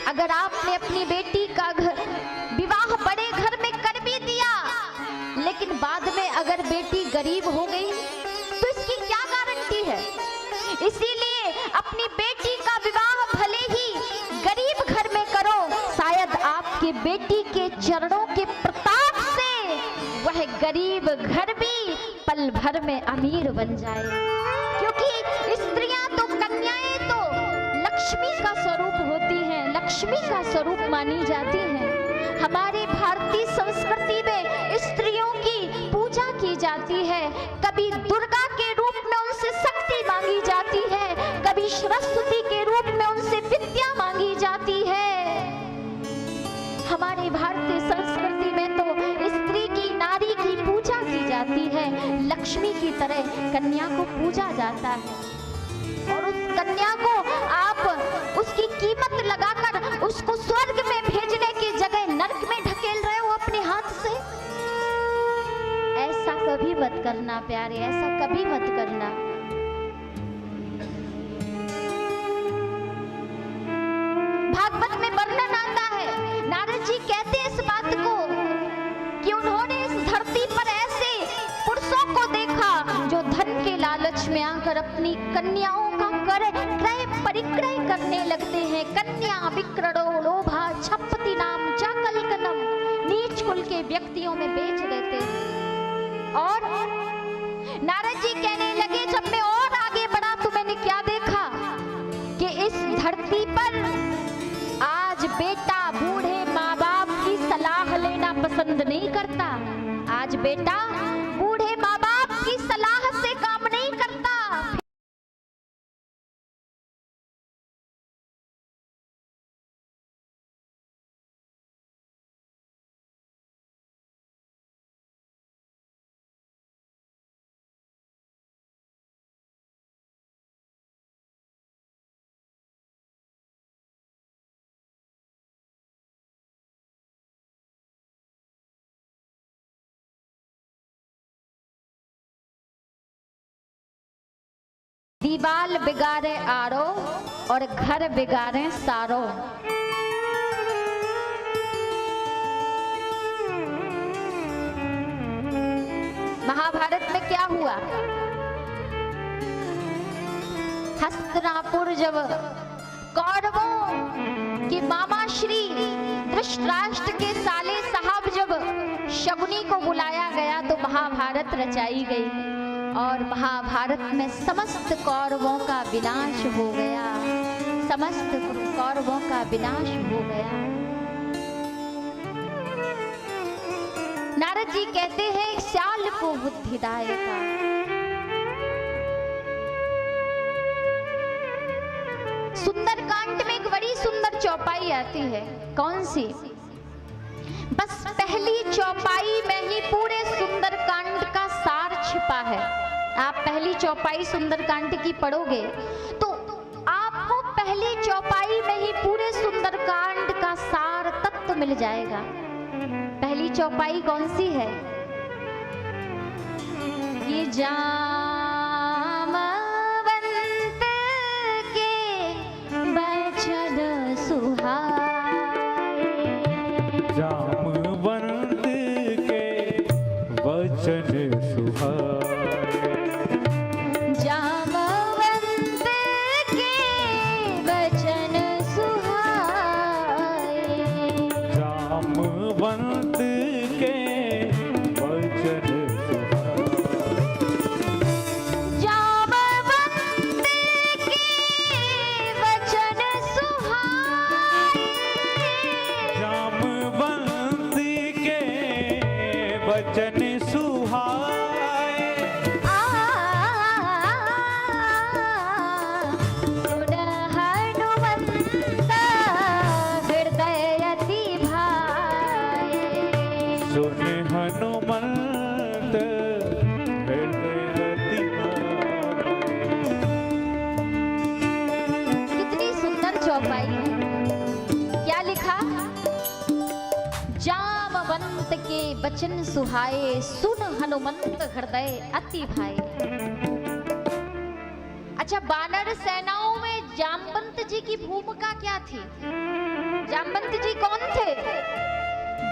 अगर आपने अपनी बेटी का विवाह बड़े घर में कर भी दिया, लेकिन बाद में अगर बेटी गरीब हो गई तो इसकी क्या गारंटी है। इसीलिए अपनी बेटी का विवाह भले ही गरीब घर में करो, शायद आपकी बेटी के चरणों के प्रताप से वह गरीब घर भी पल भर में अमीर बन जाए। क्योंकि स्त्रियां तो, कन्याएं तो लक्ष्मी का स्वरूप होती हैं, लक्ष्मी का स्वरूप मानी जाती हैं। हमारे भारतीय संस्कृति में स्त्रियों की पूजा की जाती है। कभी दुर्गा के रूप में उनसे शक्ति मांगी जाती है, कभी सरस्वती के रूप में उनसे विद्या मांगी जाती है। हमारे भारतीय संस्कृति में तो स्त्री की, नारी की पूजा की जाती है। लक्ष्मी की तरह कन्या को पूजा जाता है और उस कन्या को आप उसकी कीमत लगाकर उसको स्वर्ग में भेजने की जगह नरक में ढकेल रहे हो अपने हाथ से। ऐसा कभी मत करना प्यारे, ऐसा कभी मत करना। भागवत में वर्णन आता है, नारद जी कहते हैं इस बात को कि उन्होंने इस धरती पर ऐसे पुरुषों को देखा जो धन के लालच में आकर अपनी कन्याओं का क्रय परिक्रय करने लगते हैं। कन्या विक्रड़ो लोभा छपति नाम चाकलकनम, नीच कुल के व्यक्तियों में बेच देते हैं। और नारद जी कहने लगे, जब मैं और आगे बढ़ा तो मैंने क्या देखा कि इस धरती पर आज बेटा बूढ़े माँ बाप की सलाह लेना पसंद नहीं करता। आज बेटा बूढ़े माँ बाप की सलाह से काम नहीं करता। दीवाल बिगाड़े आरो और घर बिगाड़े सारो। महाभारत में क्या हुआ? हस्तिनापुर जब कौरवों के मामा श्री धृतराष्ट्र के साले साहब जब शकुनी को बुलाया गया तो महाभारत रचाई गई और महाभारत में समस्त कौरवों का विनाश हो गया, समस्त कौरवों का विनाश हो गया। नारद जी कहते हैं, श्याल को बुद्धिदायका। सुंदरकांड में एक बड़ी सुंदर चौपाई आती है। कौन सी? बस पहली चौपाई में ही पूरे सुंदरकांड का सार छिपा है। आप पहली चौपाई सुंदरकांड की पढ़ोगे तो आपको पहली चौपाई में ही पूरे सुंदरकांड का सार तत्व मिल जाएगा। पहली चौपाई कौन सी है? ये जामवंत के बचन सुहाए, जामवंत के वचन सुहाए, जामवंत के वचन सुहाए, जामवंत के वचन वचन सुहाए, सुन हनुमंत हृदय अति भाए, सुन हनुमंत हृदय अति भाए। कितनी सुंदर चौपाई है। क्या लिखा? जामवंत के वचन सुहाए, सुन हनुमंत हृदय अति भाए। अच्छा, वानर सेनाओं में जामवंत जी की भूमिका क्या थी? जामवंत जी कौन थे?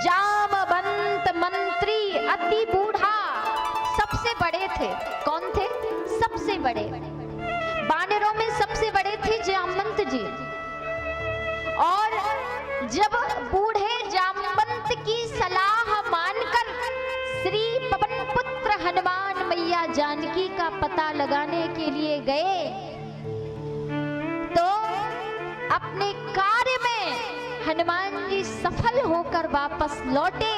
जामवंत मंत्री अति बूढ़ा, सबसे बड़े थे। कौन थे? सबसे बड़े। वानरों में सबसे बड़े थे जामवंत जी। और जब बूढ़े जामवंत की सलाह मानकर श्री पवन पुत्र हनुमान मैया जानकी का पता लगाने के लिए गए, तो अपने कार्य में हनुमान जी सफल होकर वापस लौटे।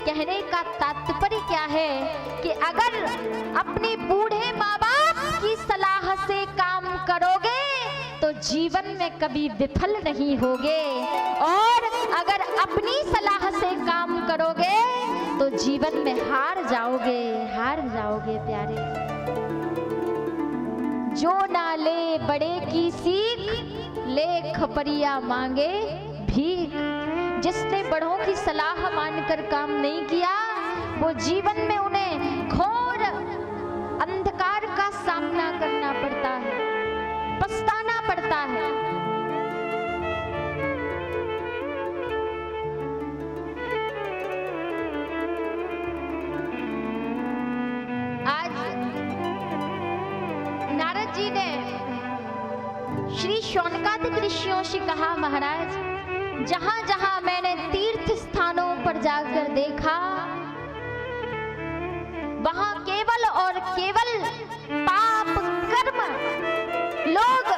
कहने का तात्पर्य क्या है कि अगर अपने बूढ़े माँ बाप की सलाह से काम करोगे तो जीवन में कभी विफल नहीं होगे, और अगर अपनी सलाह से काम करोगे तो जीवन में हार जाओगे प्यारे। जो ना ले बड़े की सीख, ले खपरिया मांगे भीख। जिसने बड़ों की सलाह मानकर काम नहीं किया, वो जीवन में उन्हें घोर अंधकार का सामना करना पड़ता है, पछताना पड़ता है। आज नारद जी ने श्री शौनकादिक ऋषियों से कहा, महाराज जहां जहां मैंने तीर्थ स्थानों पर जाकर देखा, वहां केवल और केवल पाप कर्म लोग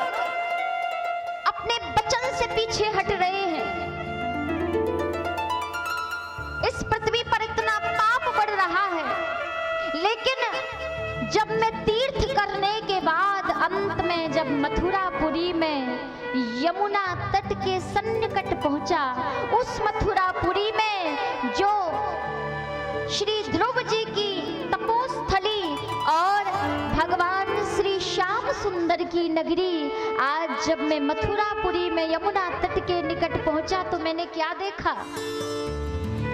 अपने वचन से पीछे हट रहे हैं। इस पृथ्वी पर इतना पाप बढ़ रहा है, लेकिन जब मैं तीर्थ करने के बाद अंत में जब मथुरापुरी में यमुना तट के सन्निकट पहुंचा, उस मथुरापुरी में जो श्री ध्रुव जी की तपोस्थली और भगवान श्री श्याम सुंदर की नगरी, आज जब मैं मथुरापुरी में यमुना तट के निकट पहुंचा तो मैंने क्या देखा?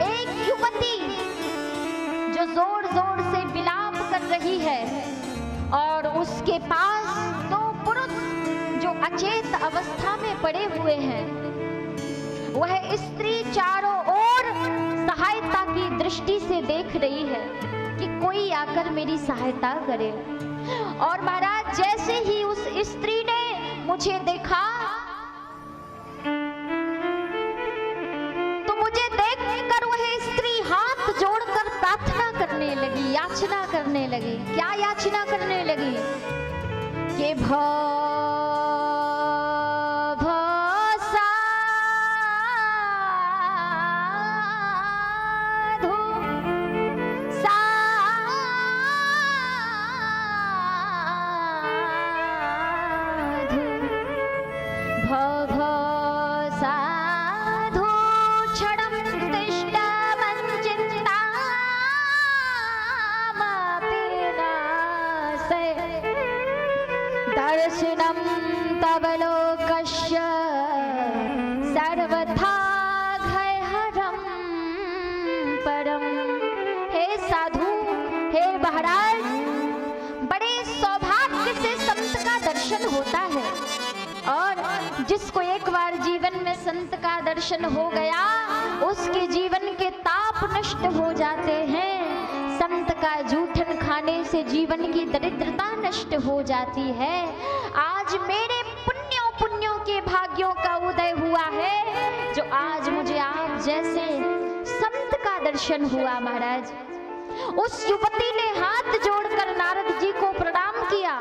एक युवती जो जोर जोर से विलाप कर रही है, और उसके पास दो पुरुष जो अचेत अवस्था में पड़े हुए हैं। वह स्त्री चारों ओर सहायता की दृष्टि से देख रही है कि कोई आकर मेरी सहायता करे। और महाराज जैसे ही उस स्त्री ने मुझे देखा, तो मुझे देखकर वह स्त्री हाथ जोड़कर प्रार्थना करने लगी, याचना करने लगी। क्या याचना करने लगी? कि दर्शनम तव लोकस्य सर्वथा घयहरम परम। हे साधु, हे महाराज, बड़े सौभाग्य से संत का दर्शन होता है, और जिसको एक बार जीवन में संत का दर्शन हो गया, उसके जीवन के ताप नष्ट हो जाते हैं। संत का जूठन खाने से जीवन की दरिद्रता नष्ट हो जाती है। आज मेरे पुण्यों के भाग्यों का उदय हुआ है, जो आज मुझे आप जैसे संत का दर्शन हुआ। महाराज, उस युवती ने हाथ जोड़कर नारद जी को प्रणाम किया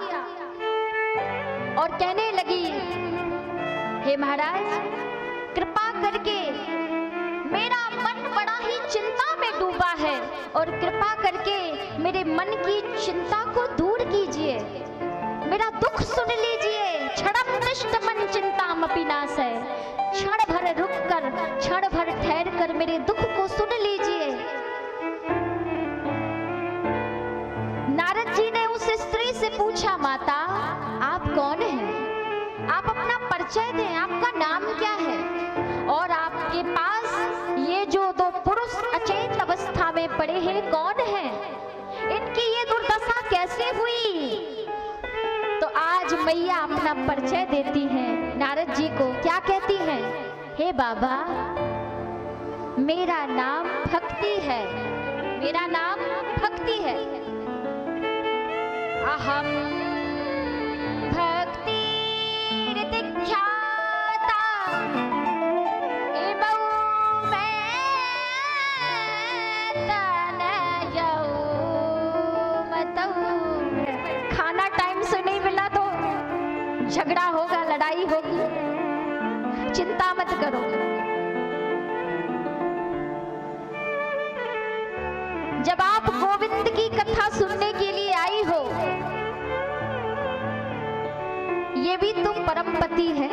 और कहने लगी, हे महाराज, कृपा करके मेरा मन बड़ा ही चिंता में डूबा है, और कृपा करके मेरे मन की चिंता को दूर कीजिए, मेरा दुख सुन लीजिए। क्षणम दृष्टमन चिंतामपि नाशय, क्षण भर रुककर, क्षण भर ठहर कर मेरे दुख को सुन लीजिए। नारद जी ने उस स्त्री से पूछा, माता आप कौन हैं? आप अपना परिचय दें, आपका नाम क्या है? और आपके पास ये जो दो पुरुष अचेत अवस्था में पड़े हैं, कौन हैं? इनकी ये दुर्दशा कैसे हुई? तो आज मैया अपना परिचय देती हैं नारद जी को। क्या कहती हैं? हे बाबा, मेरा नाम भक्ति है, मेरा नाम भक्ति है। अहम भक्ति दीक्षाता एवं मैं तनयऊ मतऊ। खाना टाइम से नहीं मिला तो झगड़ा होगा, लड़ाई होगी, चिंता मत करो। जब आप गोविंद की कथा सुनने के लिए आई हो, ये भी तो परमपति है।